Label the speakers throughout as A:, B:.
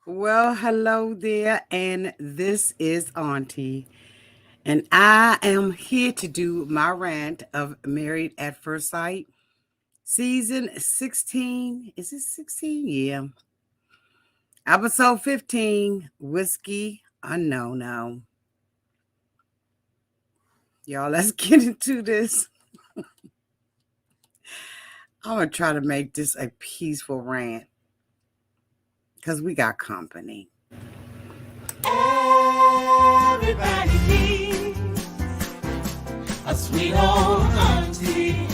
A: Well, hello there, and this is Auntie, and I am here to do my rant of Married at First Sight, season 16. Is it 16? Yeah. Episode 15, Whiskey a No No. Y'all, let's get into this. I'm going to try to make this a peaceful rant because we got company.
B: Everybody needs a sweet old auntie.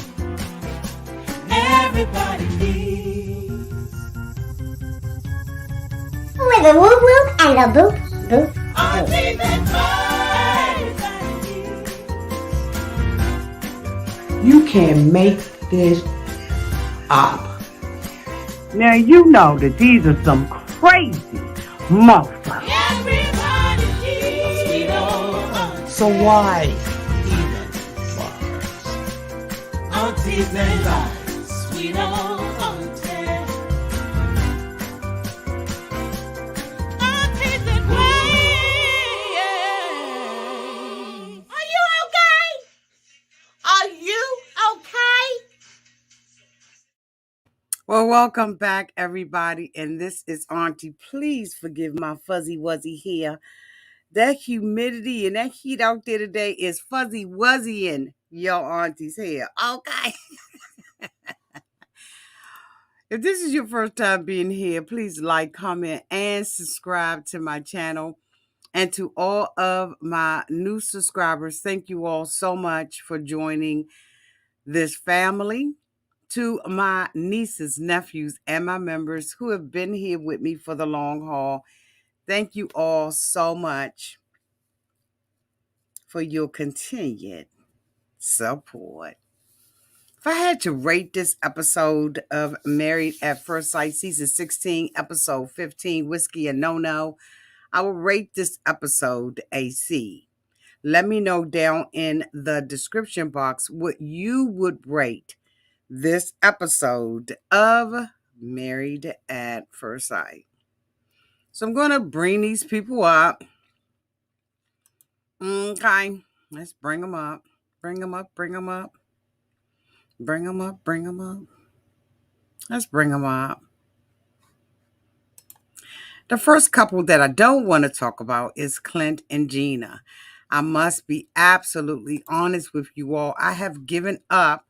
B: Everybody needs
C: with a whoop whoop and a boop boop.
B: auntie that everybody needs.
D: You can make this up.
E: Now you know that these are some crazy motherfuckers.
B: Everybody needs a sweet old auntie.
D: So why even bother?
B: Aunties and lies, sweet old auntie. Aunties and ways. Are you okay? Are you okay?
A: Well, welcome back, everybody, and this is Auntie. Please forgive my fuzzy wuzzy hair. That humidity and that heat out there today is fuzzy wuzzying your auntie's hair. Okay. If this is your first time being here, please like, comment, and subscribe to my channel. And to all of my new subscribers, thank you all so much for joining this family. To my nieces, nephews, and my members who have been here with me for the long haul, thank you all so much for your continued support. If I had to rate this episode of Married at First Sight, season 16, episode 15, Whiskey and No No, I will rate this episode a C. Let me know down in the description box what you would rate this episode of Married at First Sight. So I'm going to bring these people up. Okay, let's bring them up. Bring them up, bring them up. Bring them up, bring them up. Let's bring them up. The first couple that I don't want to talk about is Clint and Gina. I must be absolutely honest with you all. I have given up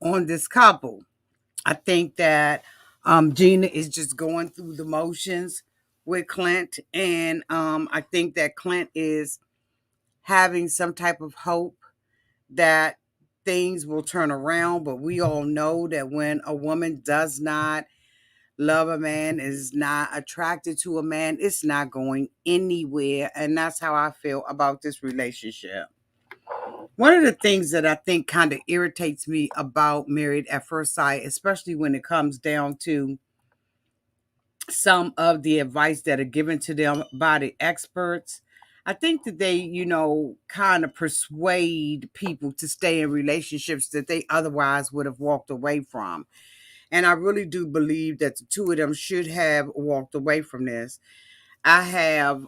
A: on this couple. I think that Gina is just going through the motions with Clint. And I think that Clint is having some type of hope that things will turn around. But we all know that when a woman does not love a man, is not attracted to a man, it's not going anywhere. And that's how I feel about this relationship. One of the things that I think kind of irritates me about Married at First Sight, especially when it comes down to some of the advice that are given to them by the experts, I think that they, kind of persuade people to stay in relationships that they otherwise would have walked away from. And I really do believe that the two of them should have walked away from this. I have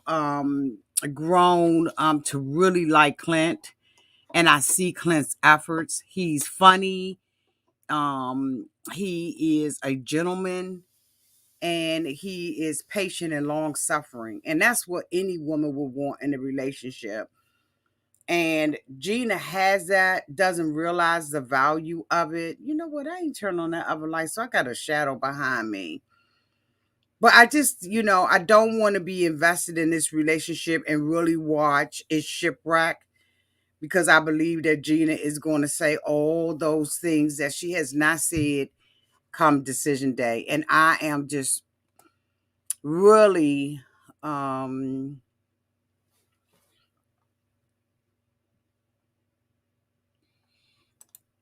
A: grown to really like Clint, and I see Clint's efforts. He's funny. He is a gentleman, and he is patient and long suffering. And that's what any woman would want in a relationship. And Gina has that, doesn't realize the value of it. You know what? I ain't turned on that other light, so I got a shadow behind me. But I just, I don't want to be invested in this relationship and really watch it shipwreck, because I believe that Gina is going to say all those things that she has not said come decision day. And I am just really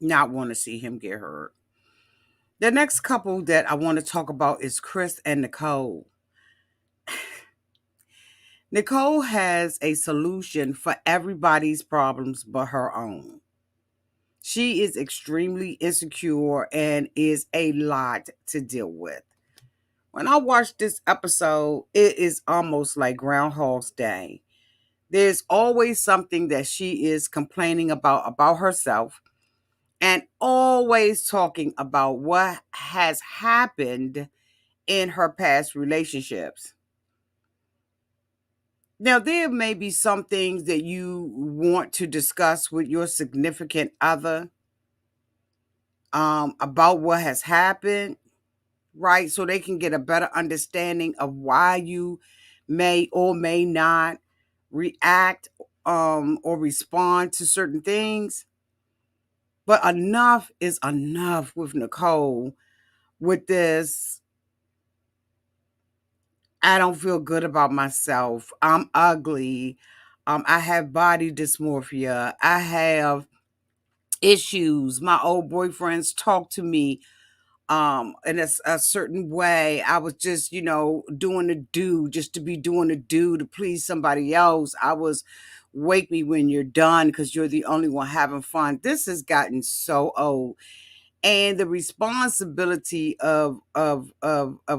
A: not want to see him get hurt. The next couple that I want to talk about is Chris and Nicole. Nicole has a solution for everybody's problems but her own. She is extremely insecure and is a lot to deal with. When I watch this episode, it is almost like Groundhog's Day. There's always something that she is complaining about herself, and always talking about what has happened in her past relationships. Now, there may be some things that you want to discuss with your significant other, about what has happened, right? So they can get a better understanding of why you may or may not react, or respond to certain things. But enough is enough with Nicole with this. I don't feel good about myself. I'm ugly. I have body dysmorphia. I have issues. My old boyfriends talk to me in a certain way. I was just, doing a do just to be doing a do to please somebody else. I was wake me when you're done because you're the only one having fun. This has gotten so old. And the responsibility of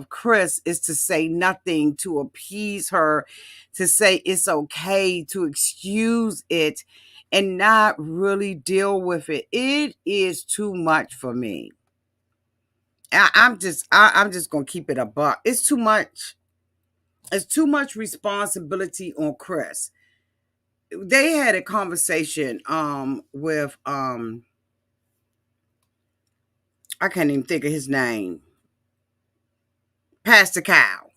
A: Chris is to say nothing, to appease her, to say it's okay, to excuse it, and not really deal with it. It is too much for me. I'm just gonna keep it a buck. It's too much. It's too much responsibility on Chris. They had a conversation with I can't even think of his name. Pastor Cal.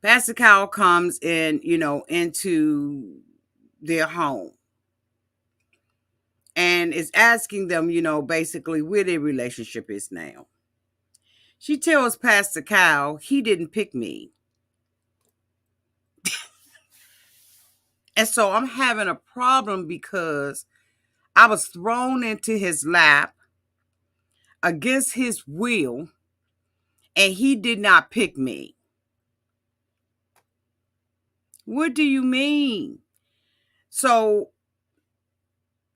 A: Pastor Cal comes in, into their home and is asking them, basically where their relationship is now. She tells Pastor Cal he didn't pick me. And so I'm having a problem because I was thrown into his lap against his will, and he did not pick me. What do you mean? So,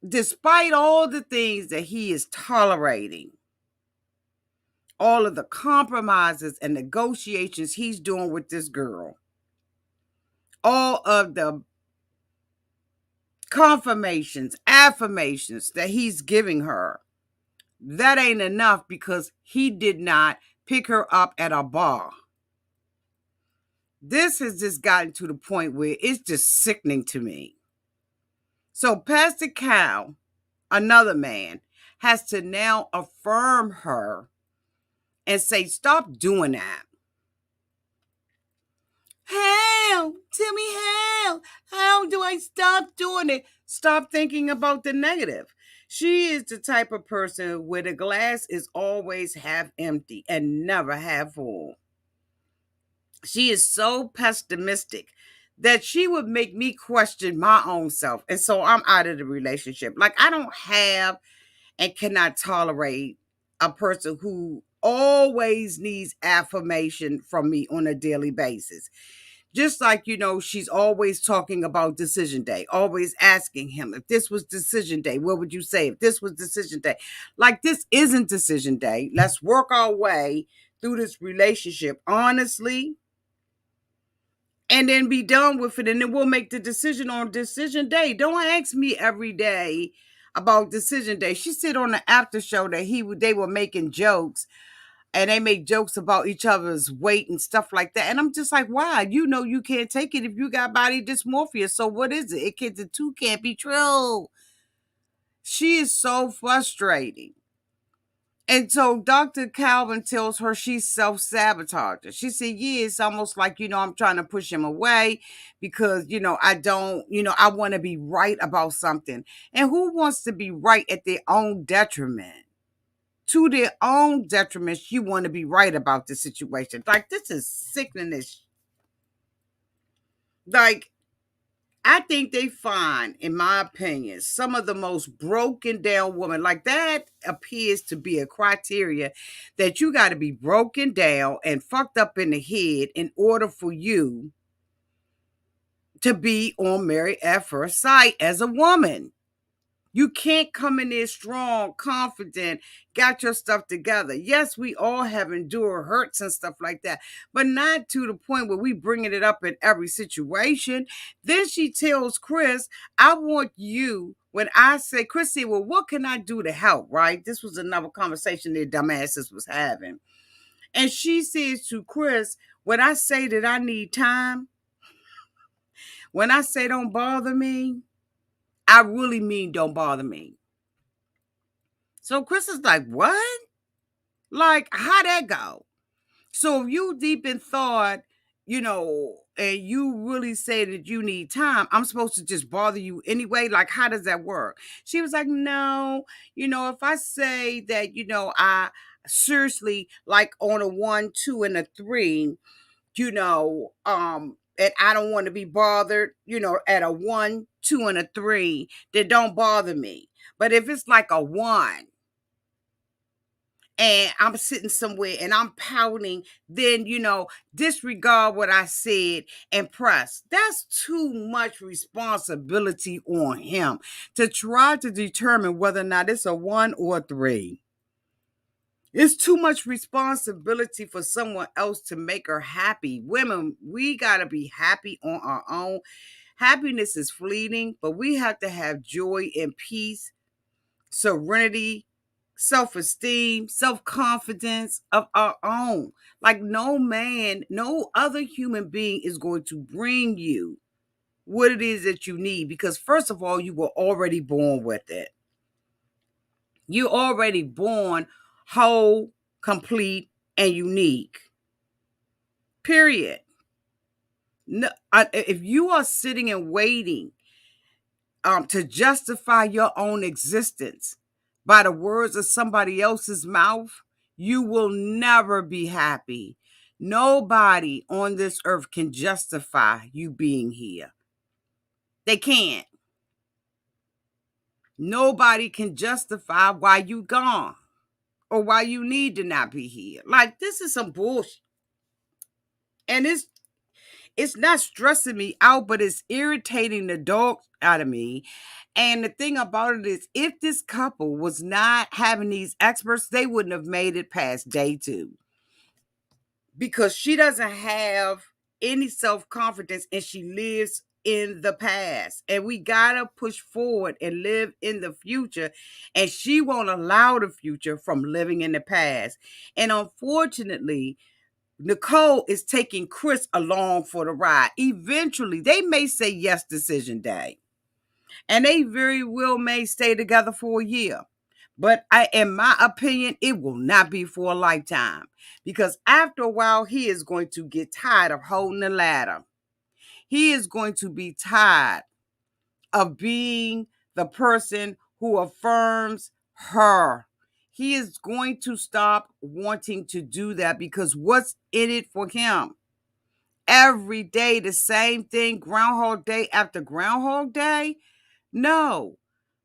A: despite all the things that he is tolerating, all of the compromises and negotiations he's doing with this girl, all of the confirmations, affirmations that he's giving her, that ain't enough because he did not pick her up at a bar. This has just gotten to the point where it's just sickening to me. So Pastor Cal, another man, has to now affirm her and say, stop doing that. How? Tell me how. How do I stop doing it? Stop thinking about the negative. She is the type of person where the glass is always half empty and never half full. She is so pessimistic that she would make me question my own self. And so I'm out of the relationship. Like, I don't have and cannot tolerate a person who always needs affirmation from me on a daily basis. Just like, she's always talking about decision day, always asking him, if this was decision day, what would you say? If this was decision day, like, this isn't decision day. Let's work our way through this relationship honestly and then be done with it. And then we'll make the decision on decision day. Don't ask me every day about decision day. She said on the after show that they were making jokes, and they make jokes about each other's weight and stuff like that. And I'm just like, why? You can't take it if you got body dysmorphia. So what is it? The two can't be true. She is so frustrating. And so Dr. Calvin tells her she's self-sabotaging. She said, yeah, it's almost like, I'm trying to push him away because, I don't, I want to be right about something. And who wants to be right at their own detriment? To their own detriment, you want to be right about the situation. Like, this is sickening. Like, I think they find, in my opinion, some of the most broken down women. Like, that appears to be a criteria that you got to be broken down and fucked up in the head in order for you to be on Married at First Sight as a woman. You can't come in there strong, confident, got your stuff together. Yes, we all have endured hurts and stuff like that, but not to the point where we bringing it up in every situation. Then she tells Chris, I want you, when I say, Chris said, well, what can I do to help, right? This was another conversation their dumbasses was having. And she says to Chris, when I say that I need time, when I say don't bother me, I really mean don't bother me. So Chris is like, what? Like, how'd that go? So if you deep in thought, and you really say that you need time, I'm supposed to just bother you anyway? Like, how does that work? She was like, no, if I say that, I seriously, like on a 1, 2, and a 3, and I don't want to be bothered, at a 1, 2, and a 3, then don't bother me. But if it's like a 1, and I'm sitting somewhere and I'm pouting, then, disregard what I said and press. That's too much responsibility on him to try to determine whether or not it's a 1 or a 3. It's too much responsibility for someone else to make her happy. Women, we got to be happy on our own. Happiness is fleeting, but we have to have joy and peace, serenity, self-esteem, self-confidence of our own. Like no man, no other human being is going to bring you what it is that you need, because first of all, you were already born with it. You're already born whole, complete, and unique. Period. No, if you are sitting and waiting to justify your own existence by the words of somebody else's mouth, you will never be happy. Nobody on this earth can justify you being here. They can't. Nobody can justify why you gone or why you need to not be here. Like, this is some bullshit. And it's not stressing me out, but it's irritating the dog out of me. And the thing about it is, if this couple was not having these experts, they wouldn't have made it past day 2. Because she doesn't have any self-confidence and she lives in the past. And we gotta push forward and live in the future. And she won't allow the future from living in the past. And unfortunately, Nicole is taking Chris along for the ride. Eventually, they may say yes decision day. And they very well may stay together for a year. But in my opinion, it will not be for a lifetime. Because after a while, he is going to get tired of holding the ladder. He is going to be tired of being the person who affirms her. He is going to stop wanting to do that, because what's in it for him? Every day the same thing, Groundhog Day after Groundhog Day? No.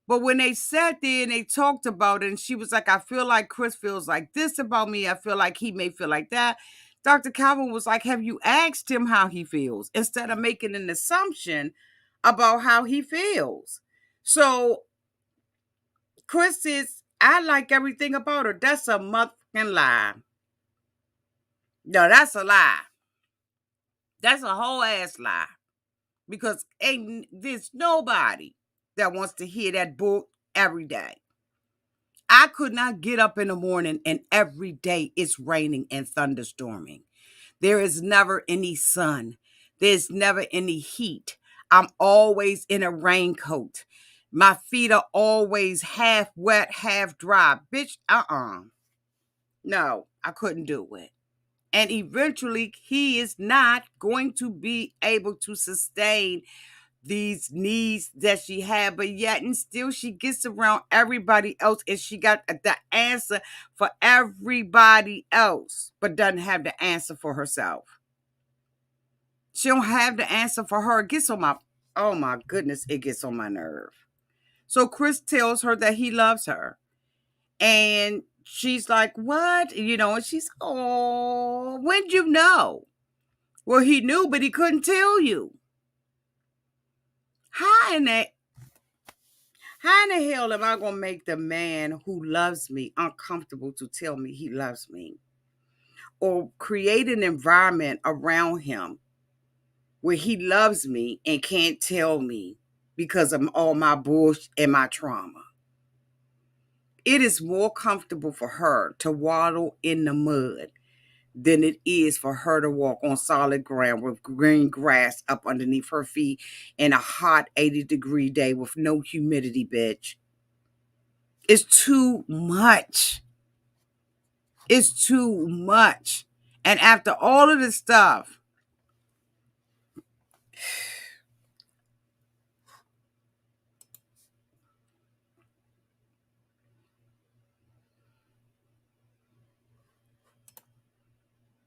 A: But when they sat there and they talked about it, and she was like, I feel like Chris feels like this about me. I feel like he may feel like that. Dr. Calvin was like, have you asked him how he feels? Instead of making an assumption about how he feels. So Chris says, I like everything about her. That's a motherfucking lie. No, that's a lie. That's a whole ass lie. Because there's nobody that wants to hear that book every day. I could not get up in the morning and every day it's raining and thunderstorming. There is never any sun. There's never any heat. I'm always in a raincoat. My feet are always half wet, half dry. Bitch, No, I couldn't do it. And eventually he is not going to be able to sustain these needs that she had, but yet and still she gets around everybody else and she got the answer for everybody else, but doesn't have the answer for herself. She don't have the answer for her. It gets on my, oh my goodness, it gets on my nerve. So Chris tells her that he loves her. And she's like, what? And she's, oh, when'd you know? Well, he knew, but he couldn't tell you. How in the How in the hell am I going to make the man who loves me uncomfortable to tell me he loves me? Or create an environment around him where he loves me and can't tell me because of all my bullshit and my trauma? It is more comfortable for her to waddle in the mud than it is for her to walk on solid ground with green grass up underneath her feet in a hot 80-degree day with no humidity, bitch. It's too much. It's too much. And after all of this stuff,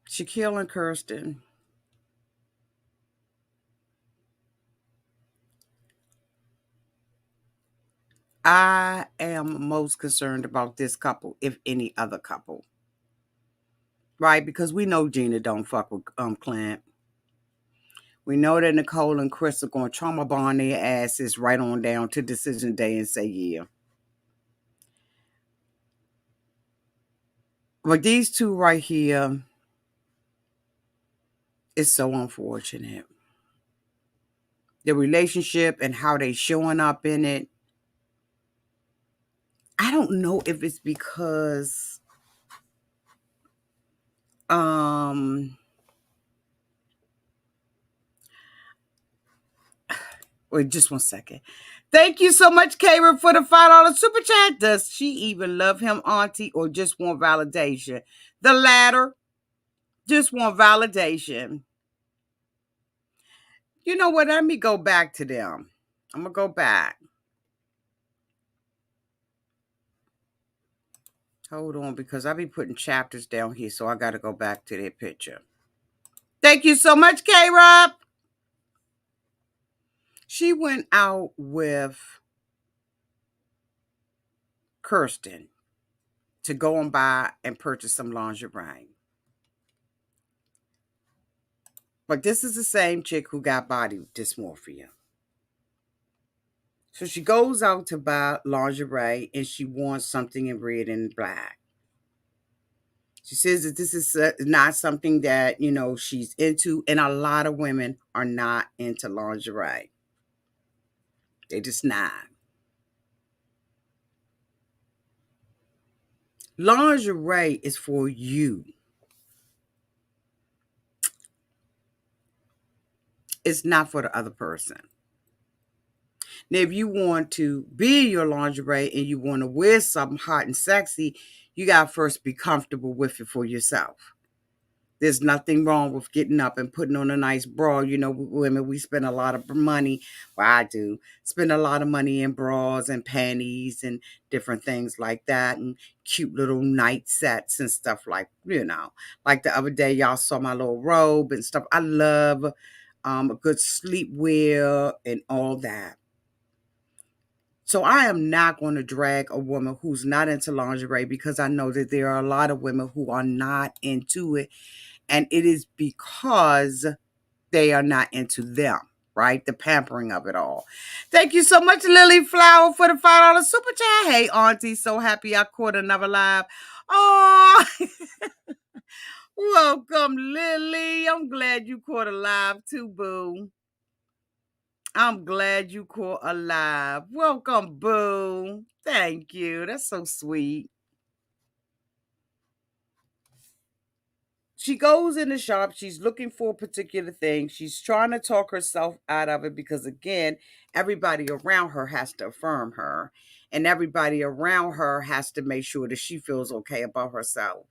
A: Shaquille and Kirsten, I am most concerned about this couple, if any other couple. Right? Because we know Gina don't fuck with Clint. We know that Nicole and Chris are going to trauma bond their asses right on down to decision day and say, yeah. But these two right here is so unfortunate. The relationship and how they showing up in it. I don't know if it's because wait just 1 second. Thank you so much, Kara, for the $5 super chat. Does she even love him, Auntie, or just want validation? The latter. Just want validation. You know what? Let me go back to them. I'm going to go back. Hold on, because I be putting chapters down here, so I got to go back to their picture. Thank you so much, K-Rob. She went out with Kirsten to go and buy and purchase some lingerie. But this is the same chick who got body dysmorphia. So she goes out to buy lingerie and she wants something in red and black. She says that this is not something that, she's into. And a lot of women are not into lingerie. They're just not. Lingerie is for you. It's not for the other person. Now, if you want to be your lingerie and you want to wear something hot and sexy, you got to first be comfortable with it for yourself. There's nothing wrong with getting up and putting on a nice bra. Women, we spend a lot of money. Well, I do spend a lot of money in bras and panties and different things like that, and cute little night sets and stuff like the other day, y'all saw my little robe and stuff. I love a good sleepwear and all that. So I am not going to drag a woman who's not into lingerie because I know that there are a lot of women who are not into it. And it is because they are not into them, right? The pampering of it all. Thank you so much, Lily Flower, for the $5 super chat. Hey, Auntie, so happy I caught another live. Oh, welcome, Lily. I'm glad you caught a live too, boo. I'm glad you caught a live. Welcome, boo. Thank you. That's so sweet. She goes in the shop. She's looking for a particular thing. She's trying to talk herself out of it because, again, everybody around her has to affirm her. And everybody around her has to make sure that she feels okay about herself.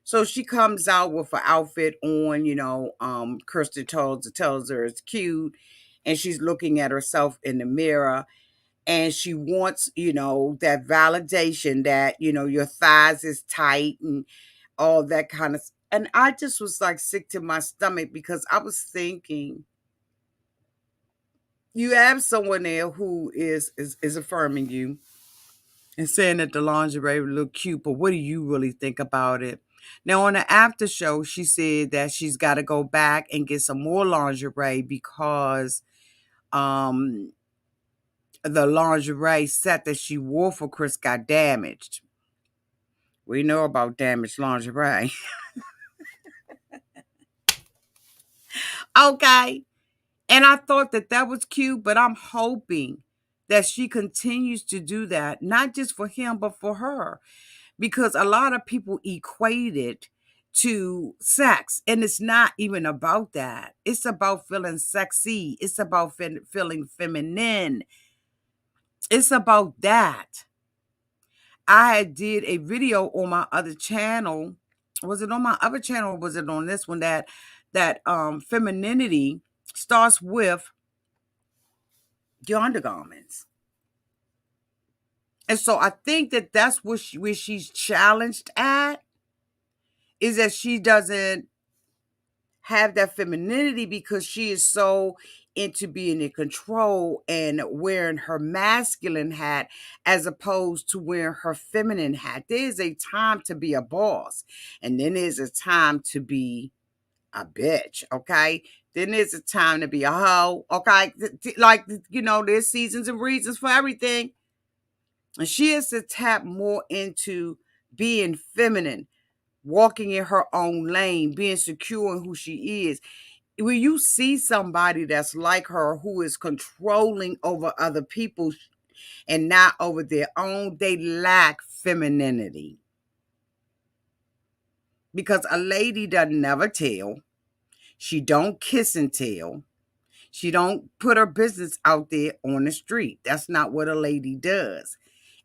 A: So she comes out with an outfit on, Kirsten tells her it's cute. And she's looking at herself in the mirror. And she wants, that validation that, your thighs is tight and all that kind of. And I just was like sick to my stomach because I was thinking, you have someone there who is affirming you and saying that the lingerie would look cute, but what do you really think about it? Now, on the after show, she said that she's got to go back and get some more lingerie because the lingerie set that she wore for Chris got damaged. We know about damaged lingerie. Okay. And I thought that that was cute, but I'm hoping that she continues to do that, not just for him, but for her. Because a lot of people equate it to sex, and it's not even about that. It's about feeling sexy, it's about feeling feminine, it's about that. I had did a video on my other channel. Was it on my other channel or was it on this one, that femininity starts with your undergarments? And so I think that that's what where she's challenged at, is that she doesn't have that femininity because she is so into being in control and wearing her masculine hat as opposed to wearing her feminine hat. There's a time to be a boss, and then there's a time to be a bitch, okay? Then there's a time to be a hoe, okay? Like, there's seasons and reasons for everything. And she has to tap more into being feminine, walking in her own lane, being secure in who she is. When you see somebody that's like her, who is controlling over other people and not over their own, they lack femininity. Because a lady doesn't never tell. She don't kiss and tell. She don't put her business out there on the street. That's not what a lady does.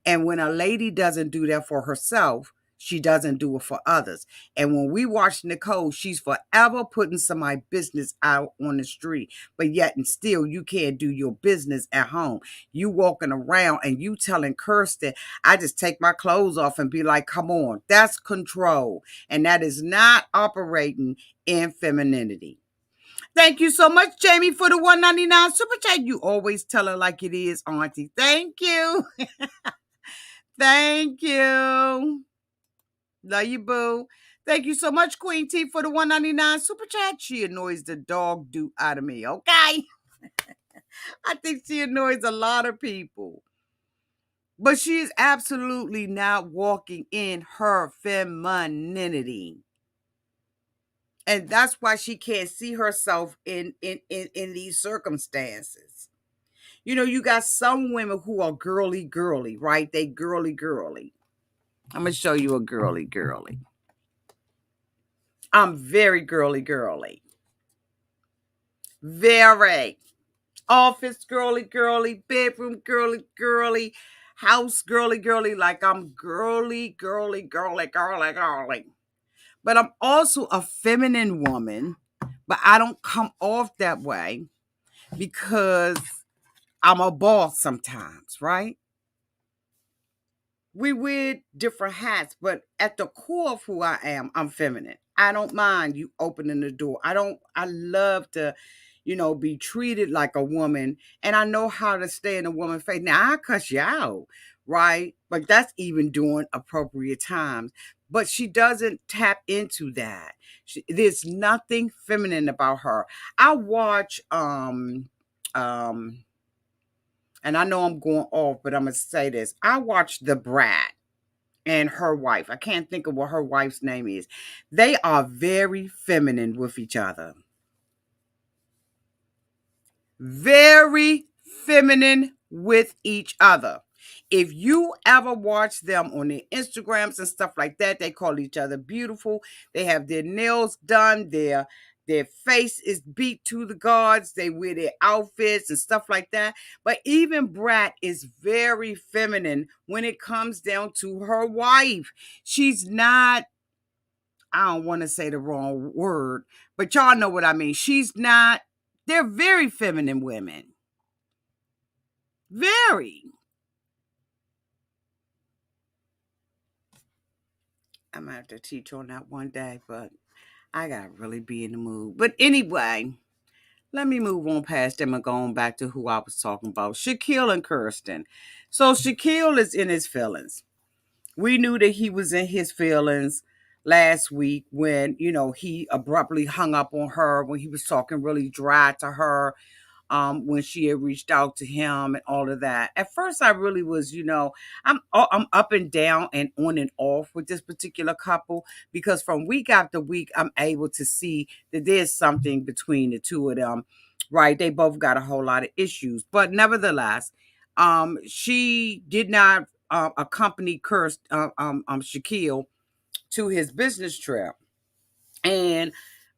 A: And when a lady doesn't do that for herself, she doesn't do it for others. And when we watch Nicole, she's forever putting somebody's business out on the street. But yet and still, you can't do your business at home. You walking around and you telling Kirsten, I just take my clothes off and be like, come on. That's control. And that is not operating in femininity. Thank you so much, Jamie, for the $1.99 super chat. You always tell her like it is, Auntie. Thank you. Thank you. Love you, boo. Thank you so much, Queen T, for the $1.99 super chat. She annoys the dog do out of me, okay? I think she annoys a lot of people. But she is absolutely not walking in her femininity. And that's why she can't see herself in these circumstances. You got some women who are girly, right? They girly. I'm going to show you a girly. I'm very girly. Very. Office girly, bedroom girly, house girly. Like I'm girly. But I'm also a feminine woman, but I don't come off that way because I'm a boss sometimes, right? We wear different hats, but at the core of who I am, I'm feminine. I don't mind you opening the door. I love to, be treated like a woman. And I know how to stay in a woman's face. Now I cuss you out, right? But that's even during appropriate times. But she doesn't tap into that. There's nothing feminine about her. I watch and I know I'm going off, but I'm going to say this. I watched The Brat and her wife. I can't think of what her wife's name is. They are very feminine with each other. Very feminine with each other. If you ever watch them on their Instagrams and stuff like that, they call each other beautiful. They have their nails done, their face is beat to the gods. They wear their outfits and stuff like that. But even Brat is very feminine when it comes down to her wife. She's not, I don't want to say the wrong word, but y'all know what I mean. They're very feminine women. Very. I'm going to have to teach on that one day, but I got to really be in the mood. But anyway, let me move on past them and go on back to who I was talking about. Shaquille and Kirsten. So Shaquille is in his feelings. We knew that he was in his feelings last week when, he abruptly hung up on her when he was talking really dry to her. when she had reached out to him and all of that. At first, I really was, I'm up and down and on and off with this particular couple because from week after week, I'm able to see that there's something between the two of them. Right, they both got a whole lot of issues, but nevertheless, she did not accompany Shaquille to his business trip. And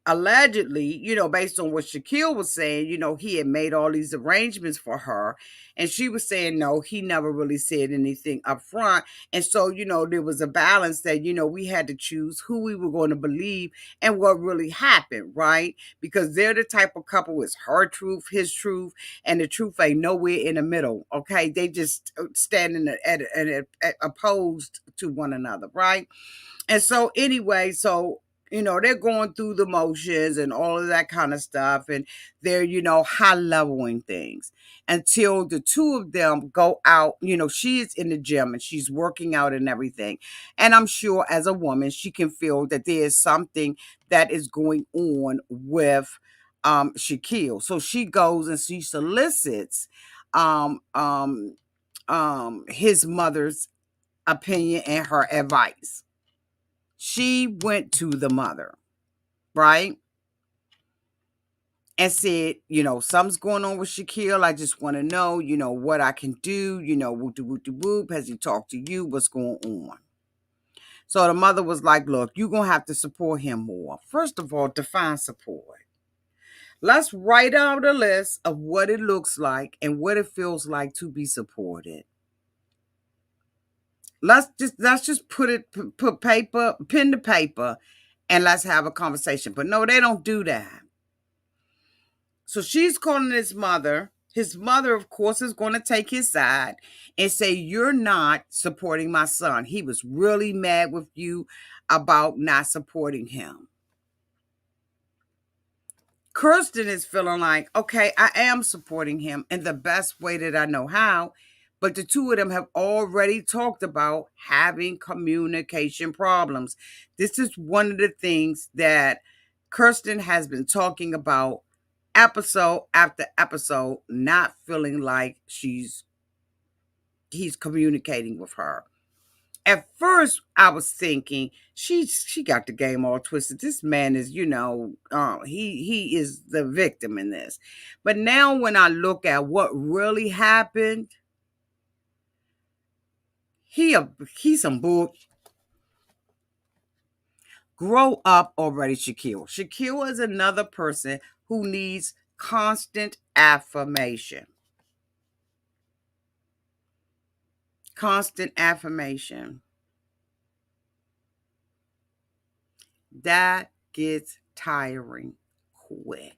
A: allegedly, based on what Shaquille was saying, he had made all these arrangements for her. And she was saying, no, he never really said anything up front. And so, there was a balance that, we had to choose who we were going to believe and what really happened, right? Because they're the type of couple, it's her truth, his truth, and the truth ain't nowhere in the middle, okay? They just standing at opposed to one another, right? And so anyway, they're going through the motions and all of that kind of stuff, and they're high leveling things until the two of them go out. She is in the gym and she's working out and everything, and I'm sure as a woman she can feel that there is something that is going on with Shaquille. So she goes and she solicits um um his mother's opinion and her advice. She went to the mother, right? And said, something's going on with Shaquille. I just want to know, what I can do, whoop de whoop de whoop. Has he talked to you? What's going on? So the mother was like, look, you're going to have to support him more. First of all, define support. Let's write out a list of what it looks like and what it feels like to be supported. Let's just put paper, pen to paper, and let's have a conversation. But no, they don't do that. So she's calling his mother. His mother, of course, is going to take his side and say, you're not supporting my son. He was really mad with you about not supporting him. Kirsten is feeling like, okay, I am supporting him in the best way that I know how. But the two of them have already talked about having communication problems. This is one of the things that Kirsten has been talking about episode after episode, not feeling like he's communicating with her. At first, I was thinking she got the game all twisted. This man is, he is the victim in this. But now, when I look at what really happened, he's some bull. Grow up already, Shaquille. Shaquille is another person who needs constant affirmation. Constant affirmation. That gets tiring quick.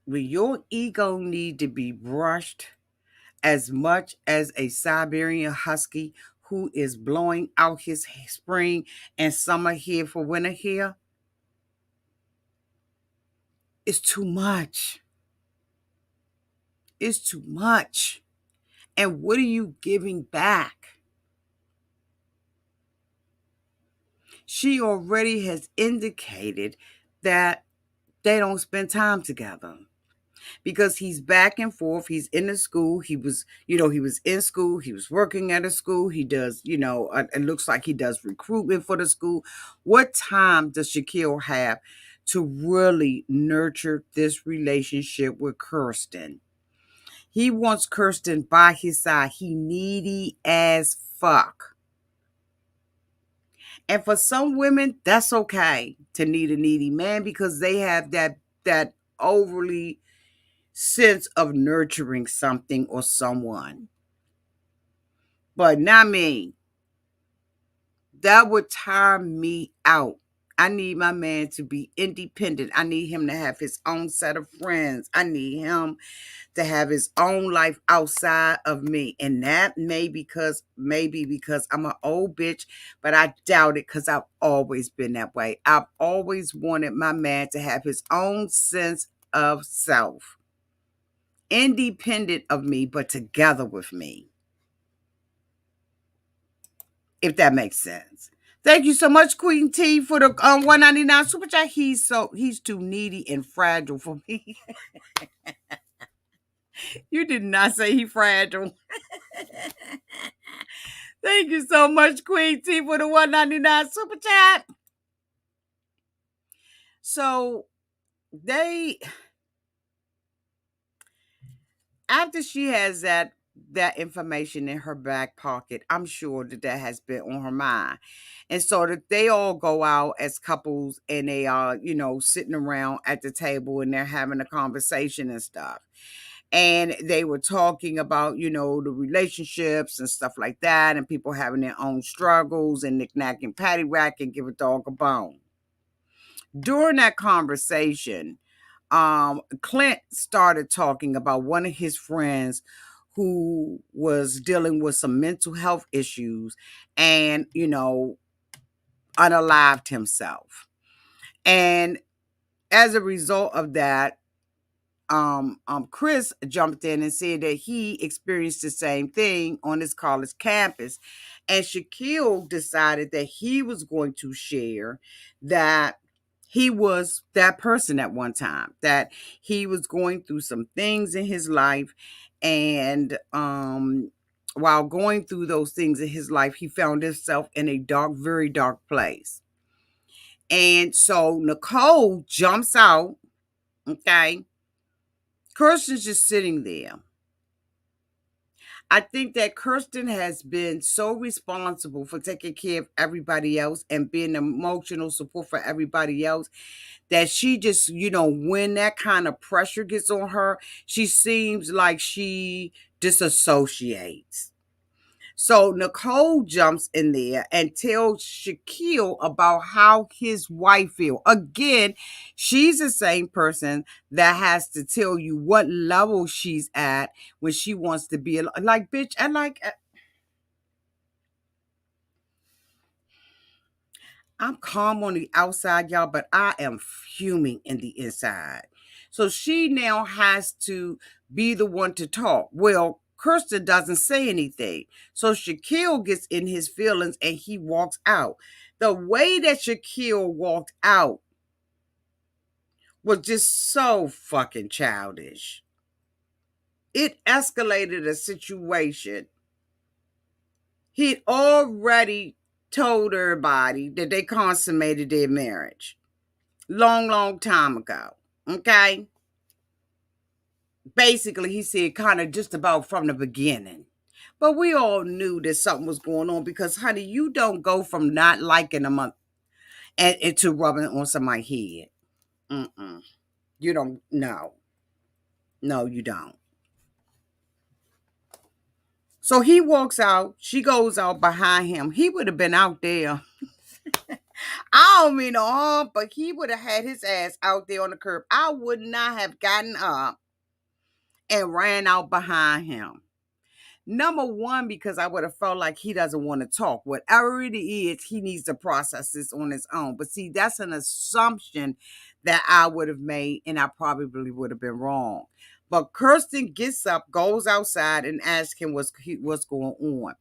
A: When your ego need to be brushed as much as a Siberian husky who is blowing out his spring and summer here for winter here, it's too much. It's too much. And what are you giving back? She already has indicated that they don't spend time together because he's back and forth. He's in the school. He was in school. He was working at a school. He does, it looks like he does recruitment for the school. What time does Shaquille have to really nurture this relationship with Kirsten? He wants Kirsten by his side. He needy as fuck. And for some women, that's okay to need a needy man because they have that overly sense of nurturing something or someone. But not me. That would tire me out. I need my man to be independent. I need him to have his own set of friends. I need him to have his own life outside of me. And that maybe because I'm an old bitch, but I doubt it because I've always been that way. I've always wanted my man to have his own sense of self, independent of me, but together with me. If that makes sense. Thank you so much, Queen T, for the 199 super chat. He's too needy and fragile for me. You did not say he fragile. Thank you so much, Queen T, for the 199 super chat. So they, after she has that information in her back pocket, I'm sure that has been on her mind. And so that they all go out as couples and they are, sitting around at the table and they're having a conversation and stuff. And they were talking about, the relationships and stuff like that, and people having their own struggles and knick-knack and paddywhack and give a dog a bone. During that conversation, Clint started talking about one of his friends who was dealing with some mental health issues and, unalived himself. And as a result of that, Chris jumped in and said that he experienced the same thing on his college campus. And Shaquille decided that he was going to share that he was that person at one time, that he was going through some things in his life. And while going through those things in his life, he found himself in a dark, very dark place. And so Nicole jumps out, okay? Kirsten's just sitting there. I think that Kirsten has been so responsible for taking care of everybody else and being emotional support for everybody else that she just, when that kind of pressure gets on her, she seems like she disassociates. So Nicole jumps in there and tells Shaquille about how his wife feels. Again, she's the same person that has to tell you what level she's at when she wants to be like, bitch. And like, I'm calm on the outside, y'all, but I am fuming in the inside. So she now has to be the one to talk. Well, Kirsten doesn't say anything. So Shaquille gets in his feelings and he walks out. The way that Shaquille walked out was just so fucking childish. It escalated a situation. He'd already told everybody that they consummated their marriage. Long, long time ago. Okay? Basically, he said kind of just about from the beginning. But we all knew that something was going on because, honey, you don't go from not liking a month and to rubbing it on somebody's head. Mm-mm. You don't. No. No, you don't. So he walks out. She goes out behind him. He would have been out there. I don't mean no harm, but he would have had his ass out there on the curb. I would not have gotten up and ran out behind him. Number one, because I would have felt like he doesn't want to talk. Whatever it is, he needs to process this on his own. But see, that's an assumption that I would have made, and I probably would have been wrong. But Kirsten gets up, goes outside, and asks him what's going on.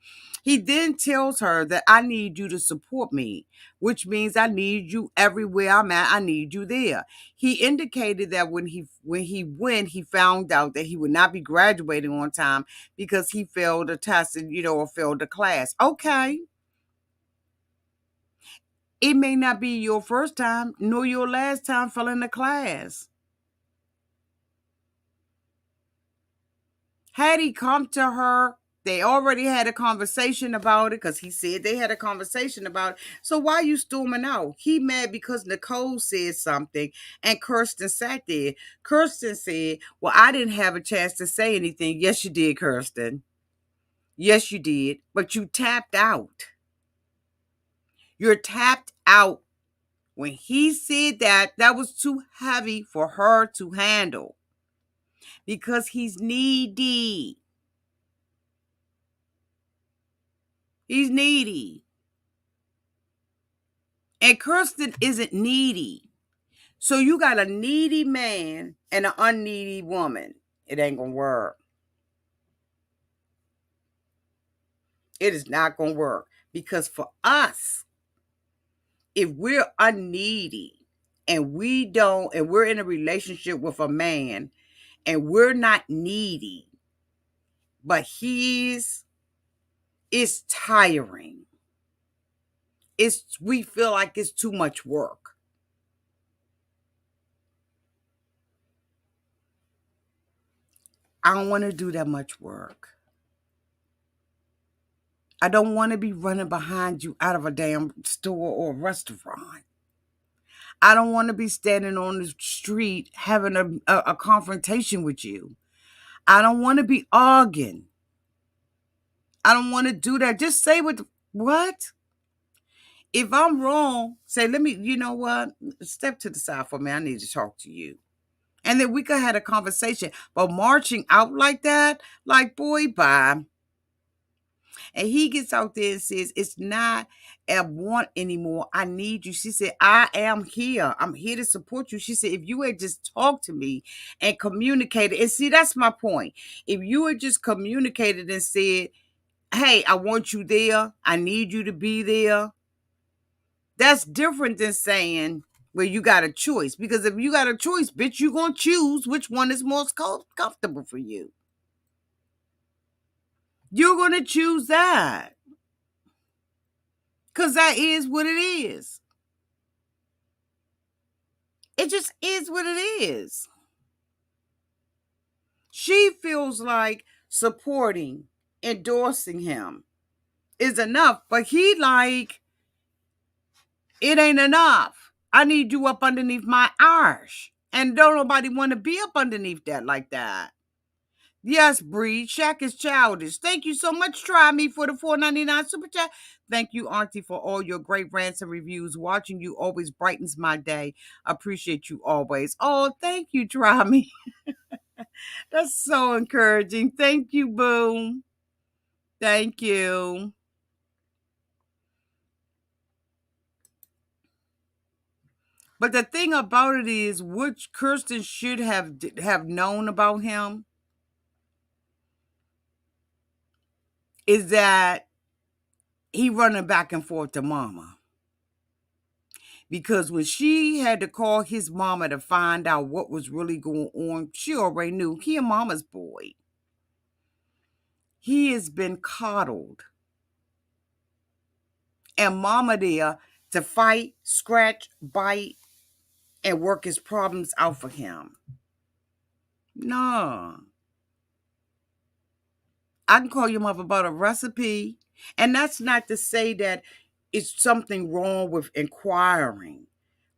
A: He then tells her that I need you to support me, which means I need you everywhere I'm at. I need you there. He indicated that when he went, he found out that he would not be graduating on time because he failed a test and, or failed a class. Okay. It may not be your first time nor your last time failing a class. Had he come to her, they already had a conversation about it because he said they had a conversation about it. So why are you storming out? He mad because Nicole said something and Kirsten sat there. Kirsten said, well, I didn't have a chance to say anything. Yes, you did, Kirsten. Yes, you did. But you tapped out. You're tapped out. When he said that, that was too heavy for her to handle because he's needy. He's needy. And Kirsten isn't needy. So you got a needy man and an unneedy woman. It ain't going to work. It is not going to work. Because for us, if we're unneedy and we're in a relationship with a man and we're not needy, but it's tiring. We feel like it's too much work. I don't want to do that much work. I don't want to be running behind you out of a damn store or restaurant. I don't want to be standing on the street having a confrontation with you. I don't want to be arguing. I don't want to do that. Just say what? If I'm wrong, say, you know what? Step to the side for me. I need to talk to you. And then we could have a conversation. But marching out like that, like, boy, bye. And he gets out there and says, it's not a want anymore. I need you. She said, I am here. I'm here to support you. She said, if you had just talked to me and communicated, and see, that's my point. If you had just communicated and said, hey, I want you there. I need you to be there. That's different than saying, well, you got a choice. Because if you got a choice, bitch, you're going to choose which one is most comfortable for you. You're going to choose that. Because that is what it is. It just is what it is. She feels like supporting, endorsing him is enough. But he like, it ain't enough. I need you up underneath my arch. And don't nobody want to be up underneath that like that. Yes, Bree. Shaq is childish. Thank you so much, Try Me, for the $4.99 super chat. Thank you, Auntie, for all your great rants and reviews. Watching you always brightens my day. Appreciate you always. Oh, thank you, Try Me. That's so encouraging. Thank you, Boo. Thank you. But the thing about it is, what Kirsten should have known about him is that he running back and forth to mama. Because when she had to call his mama to find out what was really going on, she already knew he a mama's boy. He has been coddled. And mama there to fight, scratch, bite, and work his problems out for him. No. I can call your mother about a recipe. And that's not to say that it's something wrong with inquiring.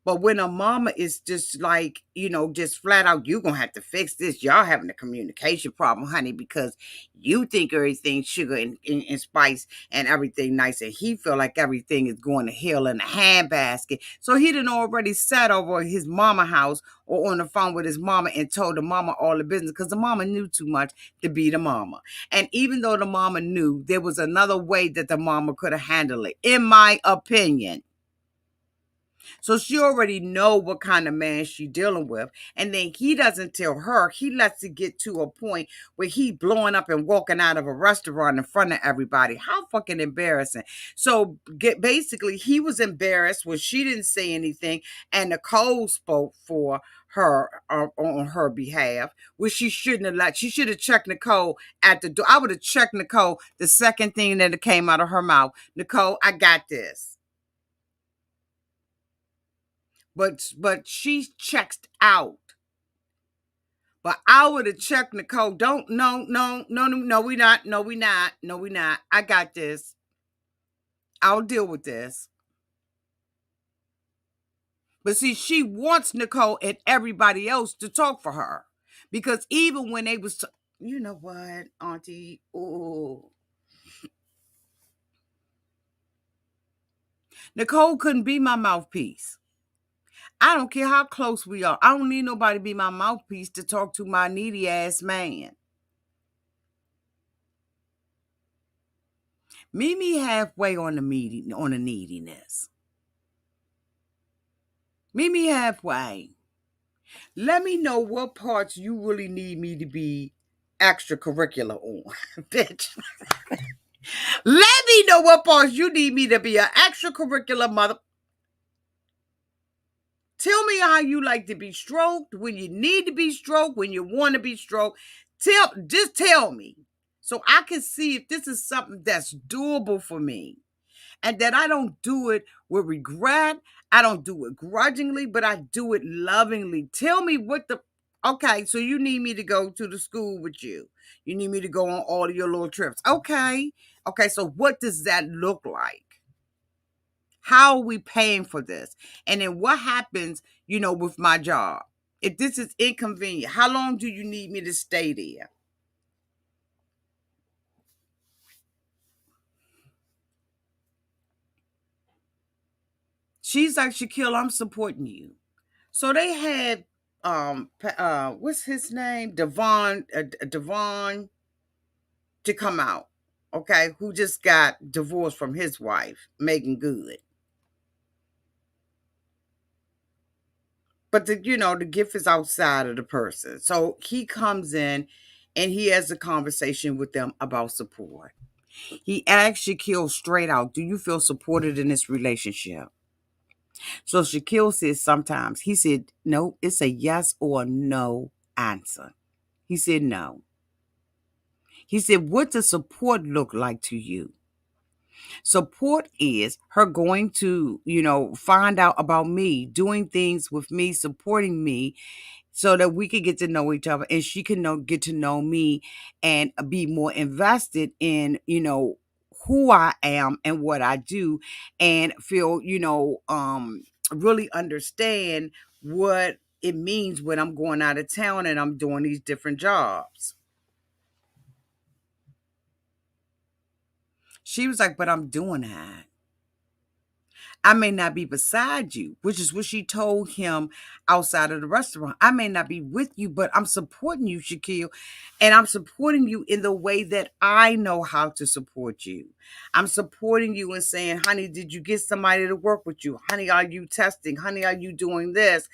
A: But when a mama is just like, just flat out, you're going to have to fix this. Y'all having a communication problem, honey, because you think everything's sugar and spice and everything nice. And he feel like everything is going to hell in a handbasket. So he done already sat over at his mama house or on the phone with his mama and told the mama all the business because the mama knew too much to be the mama. And even though the mama knew, there was another way that the mama could have handled it, in my opinion. So she already know what kind of man she dealing with. And then he doesn't tell her. He lets it get to a point where he blowing up and walking out of a restaurant in front of everybody. How fucking embarrassing. So basically, he was embarrassed when she didn't say anything. And Nicole spoke for her on her behalf, which she shouldn't have let. She should have checked Nicole at the door. I would have checked Nicole the second thing that came out of her mouth. Nicole, I got this. But she checked out. But I would have checked Nicole. No, we not. No, we not. No, we not. I got this. I'll deal with this. But see, she wants Nicole and everybody else to talk for her. Because even when they was, you know what, Auntie? Oh. Nicole couldn't be my mouthpiece. I don't care how close we are. I don't need nobody to be my mouthpiece to talk to my needy ass man. Meet me halfway on the neediness. Meet me halfway. Let me know what parts you really need me to be extracurricular on, bitch. Let me know what parts you need me to be an extracurricular mother. how you like to be stroked, when you need to be stroked, when you want to be stroked. Just tell me so I can see if this is something that's doable for me and that I don't do it with regret. I don't do it grudgingly, but I do it lovingly. Tell me what the okay, so you need me to go to the school with you. You need me to go on all of your little trips. Okay. Okay, so what does that look like? How are we paying for this? And then what happens, with my job? If this is inconvenient, how long do you need me to stay there? She's like, Shaquille, I'm supporting you. So they had what's his name? Devon to come out. Okay, who just got divorced from his wife, Megan Good. But the gift is outside of the person. So he comes in and he has a conversation with them about support. He asked Shaquille straight out, do you feel supported in this relationship? So Shaquille says sometimes. He said, no, it's a yes or a no answer. He said no. He said, what does support look like to you? Support is her going to, find out about me, doing things with me, supporting me so that we could get to know each other and she can get to know me and be more invested in, who I am and what I do and feel, really understand what it means when I'm going out of town and I'm doing these different jobs. She was like, but I'm doing that. I may not be beside you, which is what she told him outside of the restaurant. I may not be with you, but I'm supporting you, Shaquille. And I'm supporting you in the way that I know how to support you. I'm supporting you and saying, honey, did you get somebody to work with you? Honey, are you testing? Honey, are you doing this?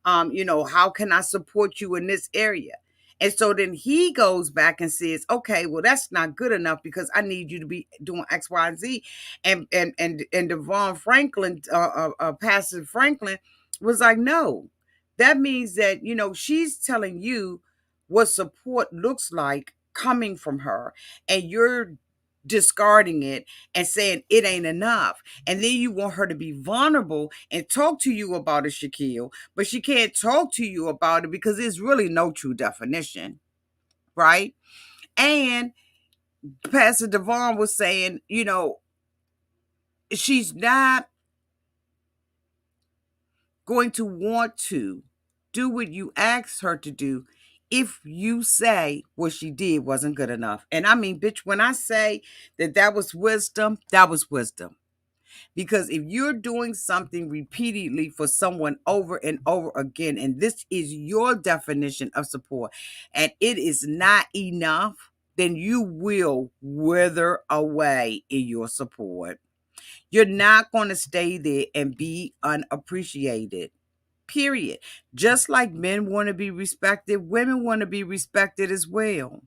A: How can I support you in this area? And so then he goes back and says, okay, well, that's not good enough because I need you to be doing X, Y, and Z. And Devon Franklin, Pastor Franklin was like, no, that means that, she's telling you what support looks like coming from her. And you're discarding it and saying it ain't enough. And then you want her to be vulnerable and talk to you about it, Shaquille, but she can't talk to you about it because there's really no true definition, right? And Pastor Devon was saying, she's not going to want to do what you asked her to do if you say what she did wasn't good enough. And I mean, bitch, when I say that was wisdom, that was wisdom. Because if you're doing something repeatedly for someone over and over again, and this is your definition of support, and it is not enough, then you will wither away in your support. You're not going to stay there and be unappreciated. Period. Just like men want to be respected, women want to be respected as well.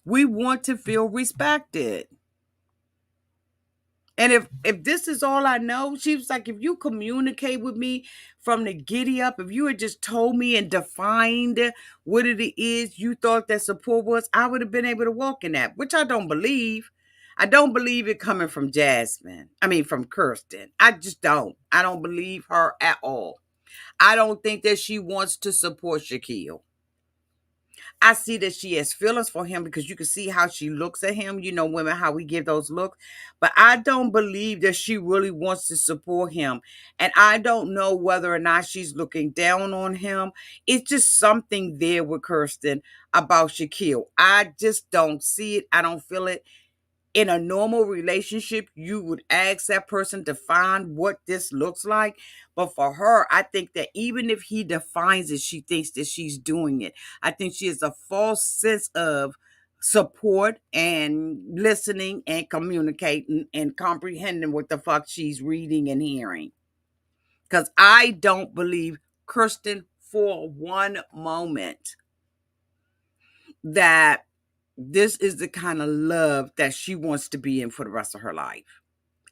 A: We want to feel respected. And if this is all I know, she was like, if you communicate with me from the giddy up, if you had just told me and defined what it is you thought that support was, I would have been able to walk in that, which I don't believe. I don't believe it coming from Jasmine. I mean, from Kirsten. I just don't. I don't believe her at all. I don't think that she wants to support Shaquille. I see that she has feelings for him because you can see how she looks at him. Women, how we give those looks. But I don't believe that she really wants to support him. And I don't know whether or not she's looking down on him. It's just something there with Kirsten about Shaquille. I just don't see it. I don't feel it. In a normal relationship, you would ask that person to define what this looks like. But for her, I think that even if he defines it, she thinks that she's doing it. I think she has a false sense of support and listening and communicating and comprehending what the fuck she's reading and hearing. Because I don't believe Kirsten for one moment that this is the kind of love that she wants to be in for the rest of her life.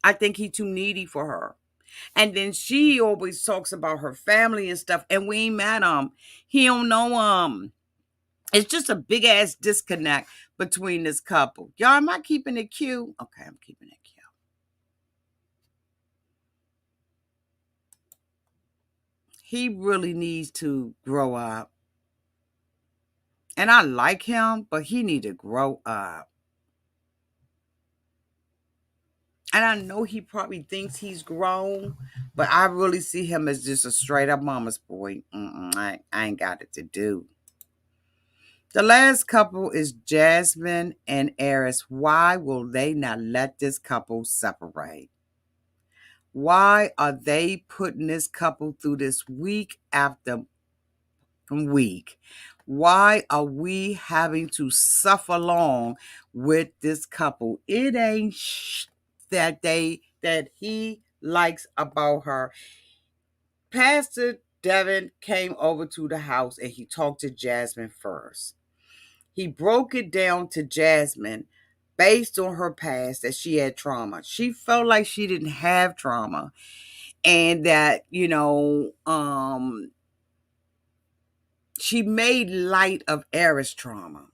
A: I think he's too needy for her. And then she always talks about her family and stuff, and we ain't mad he don't know it's just a big ass disconnect between this couple. Y'all, am I keeping it cute? Okay, I'm keeping it cute. He really needs to grow up. And I like him, but he need to grow up. And I know he probably thinks he's grown, but I really see him as just a straight up mama's boy. I ain't got it to do. The last couple is Jasmine and Aris. Why will they not let this couple separate? Why are they putting this couple through this week after week? Why are we having to suffer along with this couple? It ain't that he likes about her. Pastor Devin came over to the house and he talked to Jasmine first. He broke it down to Jasmine based on her past that she had trauma. She felt like she didn't have trauma and that, she made light of Aris' trauma.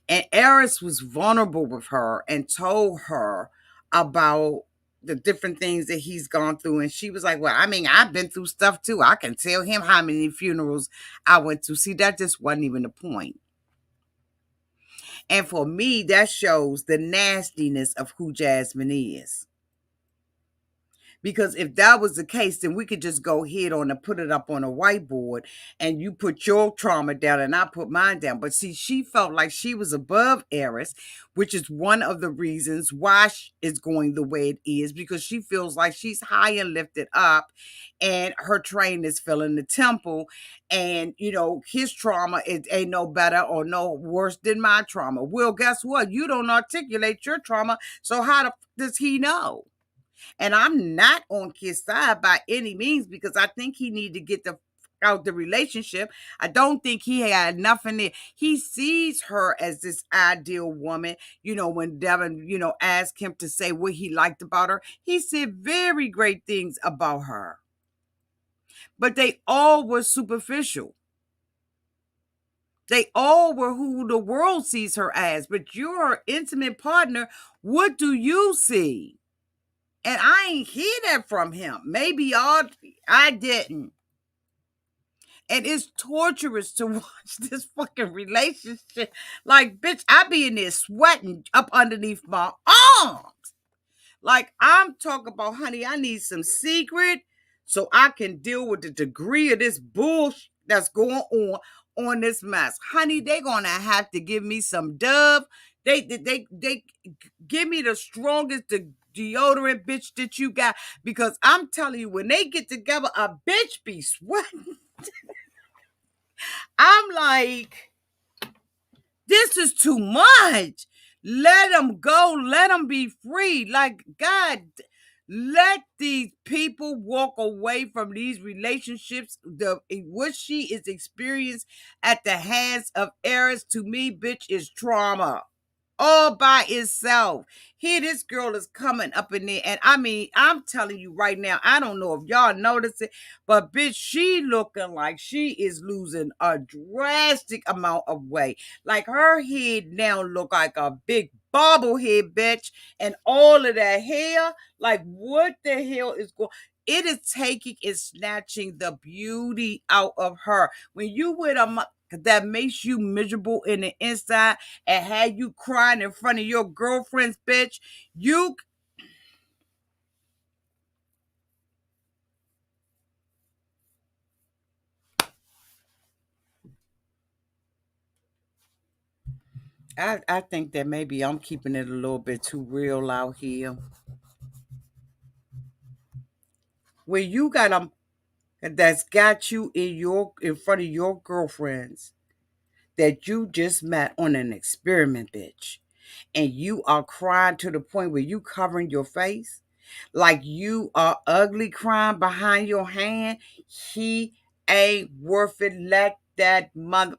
A: And Aris was vulnerable with her and told her about the different things that he's gone through. And she was like, well, I mean, I've been through stuff too. I can tell him how many funerals I went to. See, that just wasn't even the point. And for me, that shows the nastiness of who Jasmine is. Because if that was the case, then we could just go ahead on and put it up on a whiteboard and you put your trauma down and I put mine down. But see, she felt like she was above Aris, which is one of the reasons why it's going the way it is, because she feels like she's high and lifted up and her train is filling the temple. And, his trauma ain't no better or no worse than my trauma. Well, guess what? You don't articulate your trauma. So how does he know? And I'm not on his side by any means because I think he need to get out the relationship. I don't think he had nothing there. He sees her as this ideal woman. When Devin, asked him to say what he liked about her, he said very great things about her. But they all were superficial. They all were who the world sees her as. But you're her intimate partner. What do you see? And I ain't hear that from him. Maybe I didn't. And it's torturous to watch this fucking relationship. Like, bitch, I be in there sweating up underneath my arms. Like, I'm talking about, honey, I need some secret so I can deal with the degree of this bullshit that's going on this mess. Honey, they gonna have to give me some Dove. They give me the strongest deodorant, bitch, that you got, because I'm telling you, when they get together, a bitch be sweating. I'm like, this is too much. Let them go. Let them be free. Like, God, let these people walk away from these relationships. What she is experienced at the hands of Aris, to me, bitch, is trauma all by itself. Here, this girl is coming up in there, and I mean, I'm telling you right now, I don't know if y'all notice it, but bitch, she looking like she is losing a drastic amount of weight. Like, her head now look like a big bobblehead, bitch, and all of that hair. Like, what the hell is going? It is taking and snatching the beauty out of her. When you with a that makes you miserable in the inside and had you crying in front of your girlfriends, bitch, I think that maybe I'm keeping it a little bit too real out here. Where you got them that's got you in front of your girlfriends that you just met on an experiment, bitch. And you are crying to the point where you covering your face like you are ugly crying behind your hand. He ain't worth it. Let that mother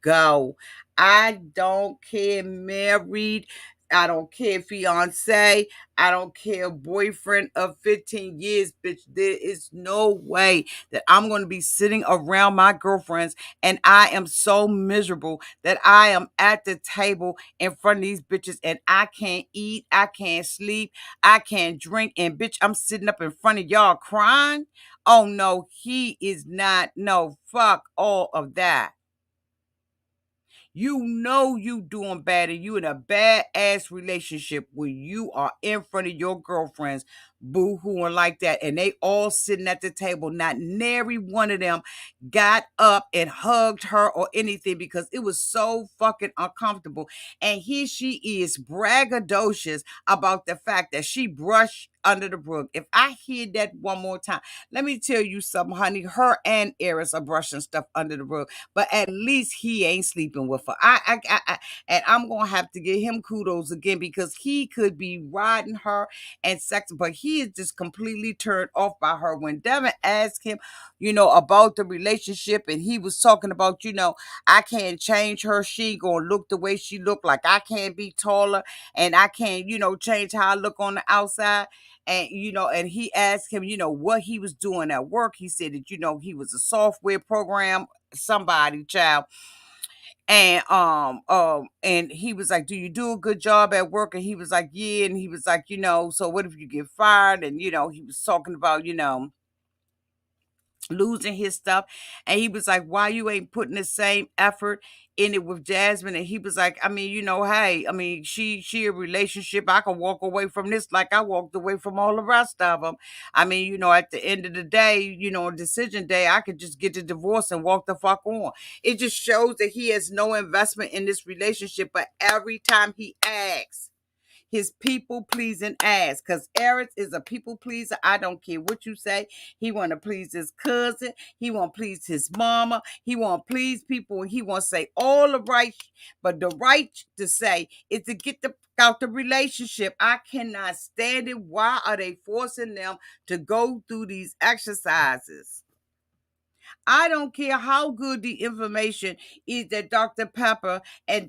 A: go. I don't care, married, I don't care fiance. I don't care boyfriend of 15 years, bitch. There is no way that I'm going to be sitting around my girlfriends and I am so miserable that I am at the table in front of these bitches and I can't eat, I can't sleep, I can't drink, and bitch, I'm sitting up in front of y'all crying. Oh no, he is not. No, fuck all of that. You know you doing bad and you in a bad ass relationship where you are in front of your girlfriends boo-hooing like that and they all sitting at the table. Not nary one of them got up and hugged her or anything because it was so fucking uncomfortable. And here she is braggadocious about the fact that she brushed under the brook. If I hear that one more time, let me tell you something, honey. Her and Aris are brushing stuff under the brook, but at least he ain't sleeping with her. And I'm gonna have to give him kudos again because he could be riding her and sex, but he is just completely turned off by her. When Devin asked him, about the relationship, and he was talking about, I can't change her. She ain't gonna look the way she look. Like I can't be taller, and I can't, change how I look on the outside. And and he asked him, what he was doing at work. He said that, he was a software program, somebody child. And he was like, do you do a good job at work? And he was like, yeah. And he was like, so what if you get fired? And he was talking about, losing his stuff. And he was like, why you ain't putting the same effort in it with Jasmine? And he was like, I mean, hey, I mean, she a relationship. I can walk away from this like I walked away from all the rest of them. I mean, at the end of the day, decision day, I could just get the divorce and walk the fuck on. It just shows that he has no investment in this relationship. But every time he asks, his people pleasing ass, because Aris is a people pleaser. I don't care what you say. He want to please his cousin. He want to please his mama. He want to please people. He want to say all the right, but the right to say is to get the out the relationship. I cannot stand it. Why are they forcing them to go through these exercises? I don't care how good the information is that Dr. Pepper and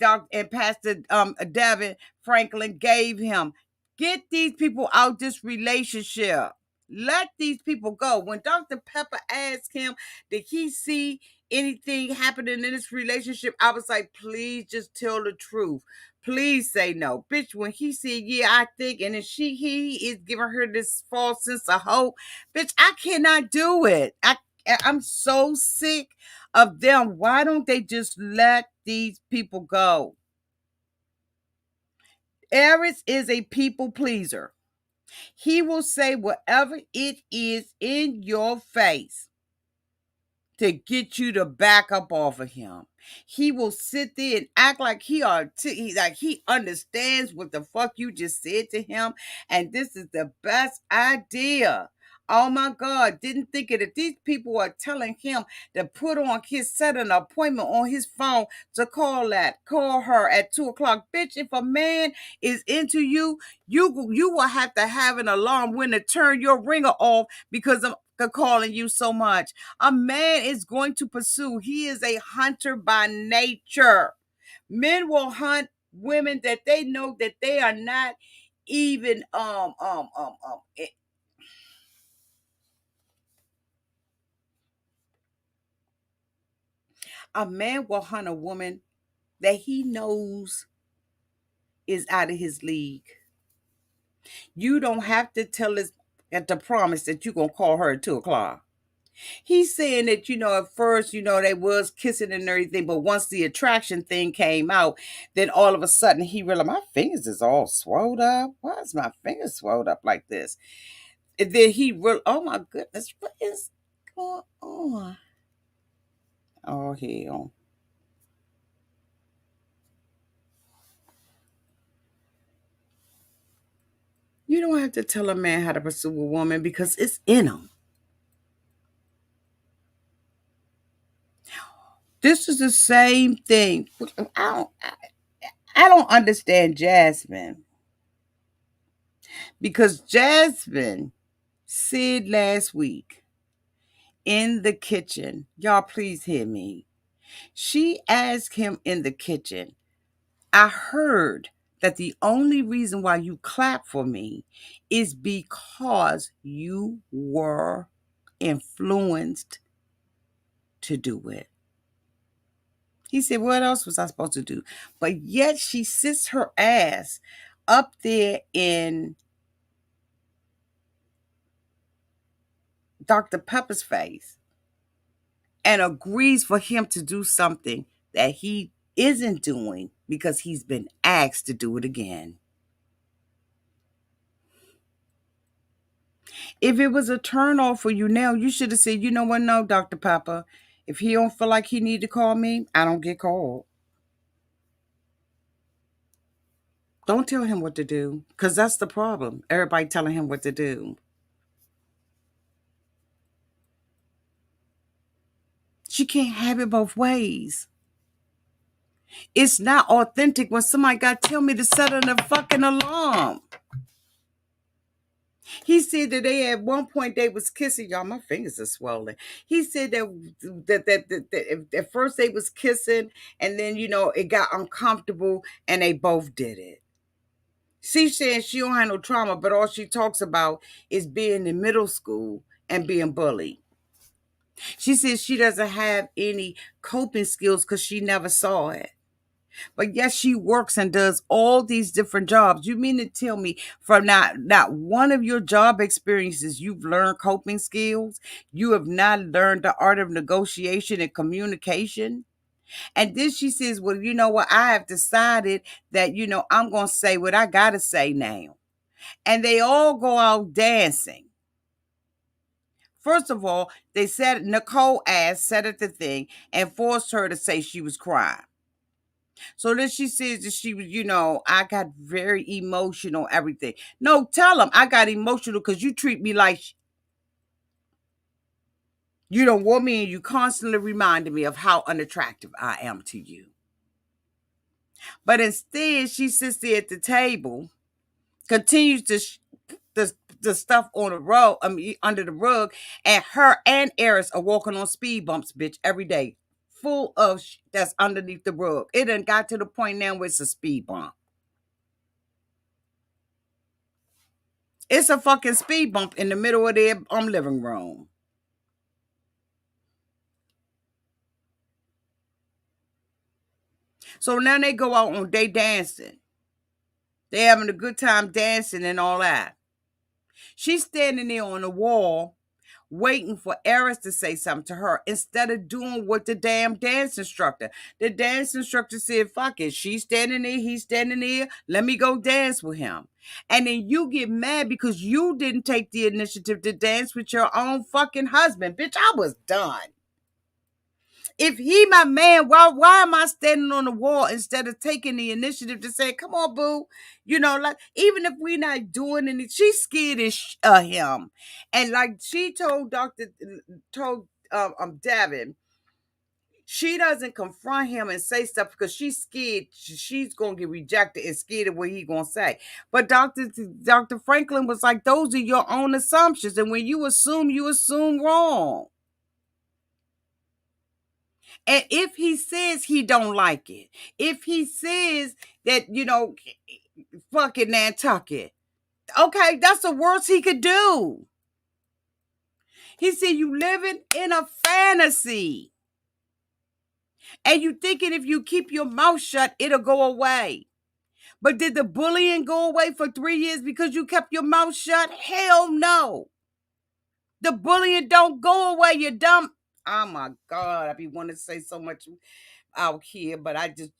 A: Pastor Devin Franklin gave him. Get these people out this relationship. Let these people go. When Dr. Pepper asked him, did he see anything happening in this relationship? I was like, please just tell the truth. Please say no. Bitch, when he said, yeah, I think, and then he is giving her this false sense of hope. Bitch, I cannot do it. I'm so sick of them. Why don't they just let these people go? Aris is a people pleaser. He will say whatever it is in your face to get you to back up off of him. He will sit there and act like he understands what the fuck you just said to him, and this is the best idea. Oh my God, didn't think it. If these people are telling him to put on set an appointment on his phone to call her at 2:00. Bitch, if a man is into you, you will have to have an alarm when to turn your ringer off because of calling you so much. A man is going to pursue. He is a hunter by nature. Men will hunt women that they know that they are not even a man will hunt a woman that he knows is out of his league. You don't have to tell us at the promise that you're gonna call her at 2:00. He's saying that, at first, they was kissing and everything, but once the attraction thing came out, then all of a sudden he realized my fingers is all swelled up. Why is my fingers swelled up like this? And then oh my goodness, what is going on? Oh hell. You don't have to tell a man how to pursue a woman because it's in him. This is the same thing. I don't understand Jasmine because Jasmine said last week in the kitchen, y'all please hear me. She asked him in the kitchen, I heard that the only reason why you clap for me is because you were influenced to do it. He said, what else was I supposed to do? But yet she sits her ass up there in Dr. Pepper's face and agrees for him to do something that he isn't doing because he's been asked to do it again. If it was a turn off for you now, you should have said, you know what? No, Dr. Pepper. If he don't feel like he need to call me, I don't get called. Don't tell him what to do, because that's the problem. Everybody telling him what to do. She can't have it both ways. It's not authentic when somebody got to tell me to set a fucking alarm. He said that they at one point they was kissing. Y'all, my fingers are swollen. He said that at first they was kissing, and then it got uncomfortable, and they both did it. She said she don't have no trauma, but all she talks about is being in middle school and being bullied. She says she doesn't have any coping skills because she never saw it. But yes, she works and does all these different jobs. You mean to tell me from not one of your job experiences you've learned coping skills? You have not learned the art of negotiation and communication? And then she says, well, you know what? I have decided that, I'm going to say what I got to say now. And they all go out dancing. First of all, they said Nicole said at the thing and forced her to say she was crying. So then she says that she was, I got very emotional, everything. No, tell them I got emotional because you treat me like you don't want me, and you constantly reminded me of how unattractive I am to you. But instead, she sits there at the table, continues to the stuff on the rug, under the rug, and her and Aris are walking on speed bumps, bitch, every day, full of that's underneath the rug. It done got to the point now where it's a speed bump. It's a fucking speed bump in the middle of their living room. So now they go out on day dancing. They having a good time dancing and all that. She's standing there on the wall waiting for Aris to say something to her instead of doing what the damn dance instructor. The dance instructor said, fuck it. She's standing there. He's standing there. Let me go dance with him. And then you get mad because you didn't take the initiative to dance with your own fucking husband. Bitch, I was done. If he my man, why am I standing on the wall instead of taking the initiative to say, come on, boo? Like, even if we're not doing anything, she's scared of him. And like she told Davin, she doesn't confront him and say stuff because she's scared she's going to get rejected and scared of what he's going to say. But Dr. Franklin was like, those are your own assumptions. And when you assume wrong. And if he says he don't like it, if he says that, fuck it, Nantucket, okay, that's the worst he could do. He said you living in a fantasy. And you thinking if you keep your mouth shut, it'll go away. But did the bullying go away for 3 years because you kept your mouth shut? Hell no. The bullying don't go away, you dumb. Oh my God, I be wanting to say so much out here, but I just,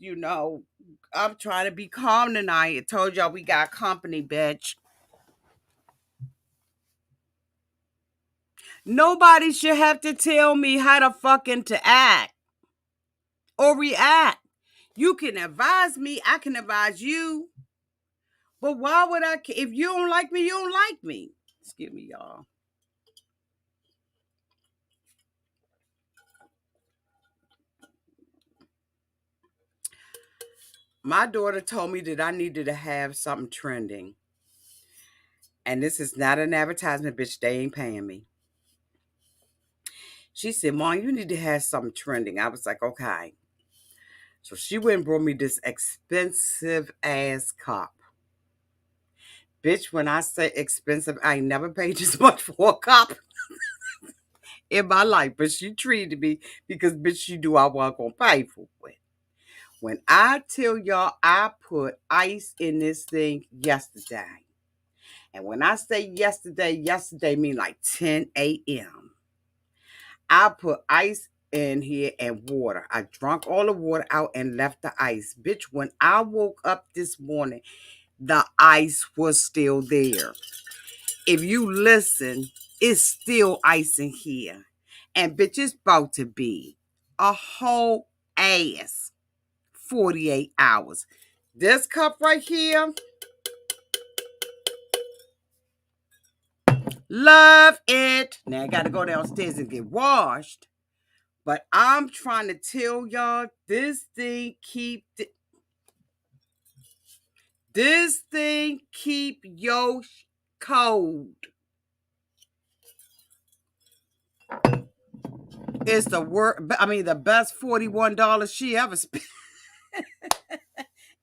A: I'm trying to be calm tonight. I told y'all we got company, bitch. Nobody should have to tell me how to fucking to act or react. You can advise me, I can advise you. But why would if you don't like me, you don't like me. Excuse me, y'all. My daughter told me that I needed to have something trending. And this is not an advertisement, bitch. They ain't paying me. She said, Mom, you need to have something trending. I was like, okay. So she went and brought me this expensive ass cup. Bitch, when I say expensive, I ain't never paid this much for a cup in my life. But she treated me because, bitch, she knew I wasn't going to pay for it. When I tell y'all I put ice in this thing yesterday. And when I say yesterday mean like 10 a.m. I put ice in here and water. I drank all the water out and left the ice. Bitch, when I woke up this morning, the ice was still there. If you listen, it's still ice in here. And bitch, it's about to be a whole ass 48 hours. This cup right here, love it. Now I got to go downstairs and get washed. But I'm trying to tell y'all, this thing keep your cold. It's the best $41 she ever spent.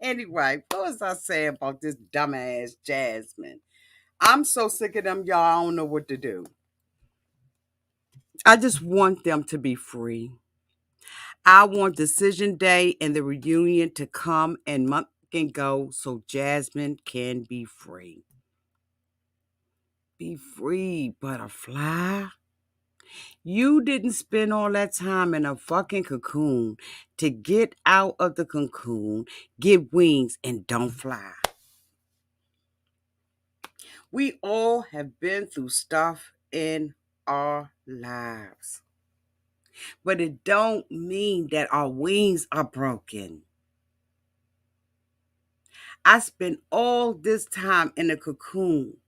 A: Anyway, what was I saying about this dumbass Jasmine? I'm so sick of them, y'all. I don't know what to do. I just want them to be free. I want decision day and the reunion to come and month can go so Jasmine can be free. Be free, butterfly. You didn't spend all that time in a fucking cocoon to get out of the cocoon, get wings, and don't fly. We all have been through stuff in our lives. But it don't mean that our wings are broken. I spent all this time in a cocoon,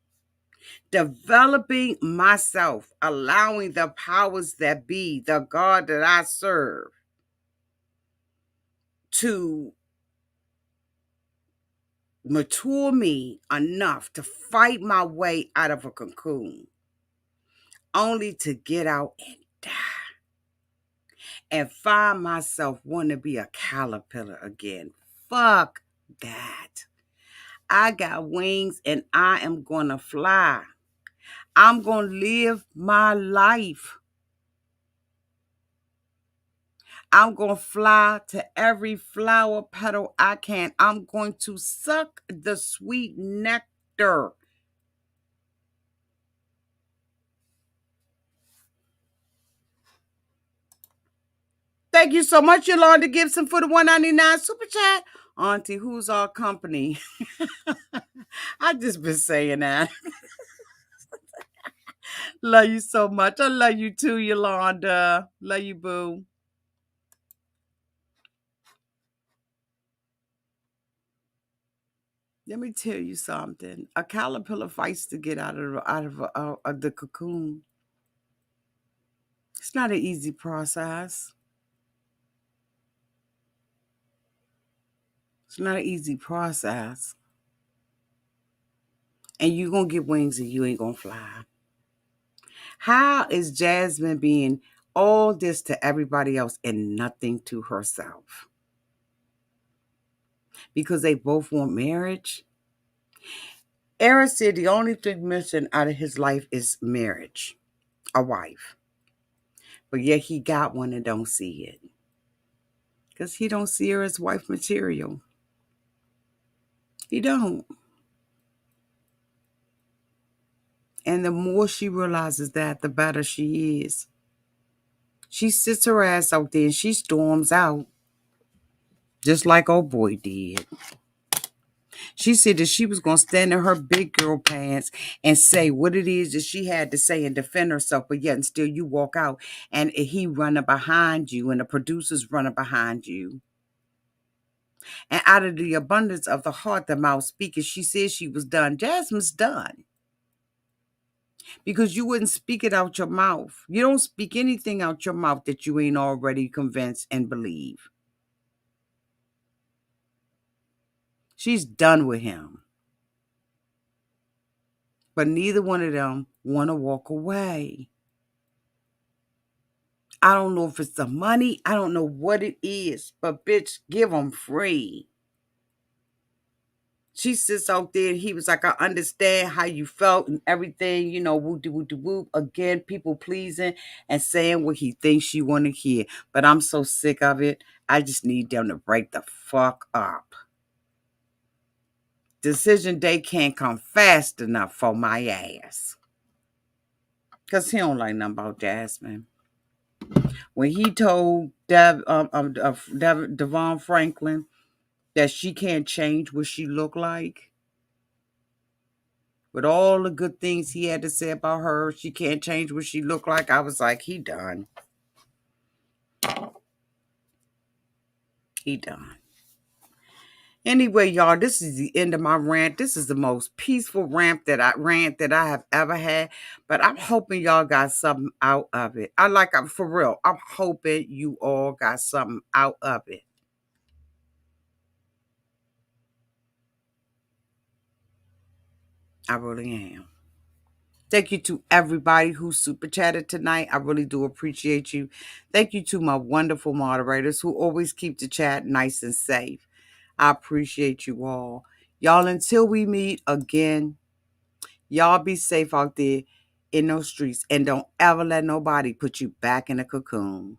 A: developing myself, allowing the powers that be, the God that I serve, to mature me enough to fight my way out of a cocoon, only to get out and die and find myself wanting to be a caterpillar again. Fuck that. I got wings and I am going to fly. I'm going to live my life. I'm going to fly to every flower petal I can. I'm going to suck the sweet nectar. Thank you so much, Yolanda Gibson, for the $1.99 super chat. Auntie, who's our company? I just been saying that. Love you so much. I love you too, Yolanda. Love you, boo. Let me tell you something. A caterpillar fights to get out of the cocoon. It's not an easy process. It's not an easy process. And you're going to get wings and you ain't going to fly. How is Jasmine being all this to everybody else and nothing to herself? Because they both want marriage? Aris said the only thing missing out of his life is marriage, a wife. But yet he got one and don't see it. Because he don't see her as wife material. He don't. And the more she realizes that, the better she is. She sits her ass out there and she storms out. Just like old boy did. She said that she was going to stand in her big girl pants and say what it is that she had to say and defend herself, but yet and still you walk out and he running behind you and the producers running behind you. And out of the abundance of the heart, the mouth speaketh. She said she was done. Jasmine's done. Because you wouldn't speak it out your mouth. You don't speak anything out your mouth that you ain't already convinced and believe. She's done with him. But neither one of them want to walk away. I don't know if it's the money. I don't know what it is. But, bitch, give them free. She sits out there and he was like, I understand how you felt and everything, you know, woo doo woo doo woo. Again, people pleasing and saying what he thinks you want to hear. But I'm so sick of it. I just need them to break the fuck up. Decision day can't come fast enough for my ass. Because he don't like nothing about Jasmine. When he told Devon Franklin that she can't change what she look like, with all the good things he had to say about her, she can't change what she look like. I was like, he done. He done. Anyway, y'all, this is the end of my rant. This is the most peaceful rant that I have ever had. But I'm hoping y'all got something out of it. For real. I'm hoping you all got something out of it. I really am. Thank you to everybody who super chatted tonight. I really do appreciate you. Thank you to my wonderful moderators who always keep the chat nice and safe. I appreciate you all. Y'all, until we meet again, y'all be safe out there in those streets and don't ever let nobody put you back in a cocoon.